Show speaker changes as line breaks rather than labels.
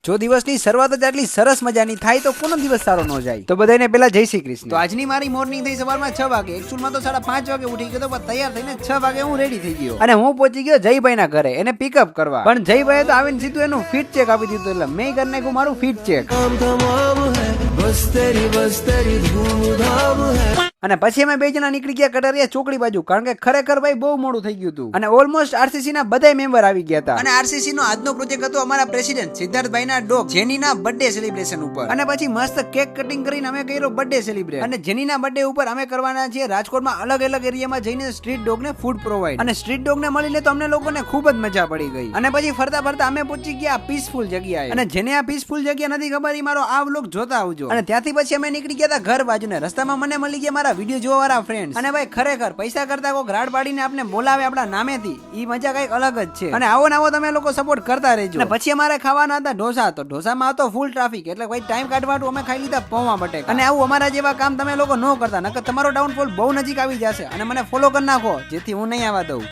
જો દિવસની શરૂઆત જ આટલી સરસ મજાની થાય તો કોનો દિવસ સારો ન જાય. તો બધાને પેલા જય શ્રી કૃષ્ણ. તો આજની મારી મોર્નિંગ થઈ સવારમાં 6 વાગે. એકચ્યુઅલમાં તો 5:30 વાગે ઉઠી ગયો પણ તૈયાર થઈને 6 વાગે હું રેડી થઈ ગયો અને હું પહોંચી ગયો જયભાઈ ના ઘરે એને પિકઅપ કરવા. પણ જયભાઈએ તો આવીને સીધું એનું ફીટ ચેક આપી દીધું એટલે મેં કરી નાખ્યું મારું ફીટ ચેક. અને પછી અમે બે જણા નીકળી ગયા કટારિયા ચોકડી બાજુ કારણ કે ખરેખર ભાઈ બહુ મોડું થઈ ગયું હતું અને ઓલમોસ્ટ આરસીસી ના બધા મેમ્બર આવી ગયા હતા. અને આરસીસી નો આજનો પ્રોજેક્ટ હતો અમારા પ્રેસિડેન્ટ સિદ્ધાર્થભાઈ ના ડોગ જેનીના બર્થડે સેલિબ્રેશન ઉપર. અને પછી મસ્ત કેક કટિંગ કરીને અમે કર્યો બર્થડે સેલિબ્રેટ. અને જેનીના બર્થડે ઉપર અમે કરવાના છીએ રાજકોટમાં અલગ અલગ એરિયામાં જઈને સ્ટ્રીટ ડોગ ને ફૂડ પ્રોવાઈડ. અને સ્ટ્રીટ ડોગ ને મળીને તો અમને લોકોને ખૂબ જ મજા પડી ગઈ. અને પછી ફરતા ફરતા અમે પહોંચી ગયા પીસફુલ જગ્યાએ. અને જેને આ પીસફુલ જગ્યા નથી ખબર એ મારો આ વ્લોગ જોતા આવજો. અને ત્યાંથી પછી અમે નીકળી ગયા હતા ઘર બાજુ ને રસ્તામાં મને મળી ગયા મારા વિડીયો જોવા વાળા ફ્રેન્ડ્સ. અને ભાઈ ખરેખર પૈસા કરતા કોઈ રાડ પાડીને આપણે બોલાવે આપણા નામેથી ઈ મજા કઈક અલગ જ છે. અને આવો ને આવો તમે લોકો સપોર્ટ કરતા રહેજો. અને પછી અમારે ખાવાના હતા ઢોસા. તો ઢોસામાં હતો ફૂલ ટ્રાફિક એટલે ભાઈ ટાઈમ કાઢવાનું અમે ખાઈ લીધા પૌવા બટેકા. અને આવું અમારા જેવા કામ તમે લોકો ન કરતા નકર તમારો ડાઉનફોલ બહુ નજીક આવી જશે. અને મને ફોલો કરી નાખો જેથી હું નહીં આવવા દઉં.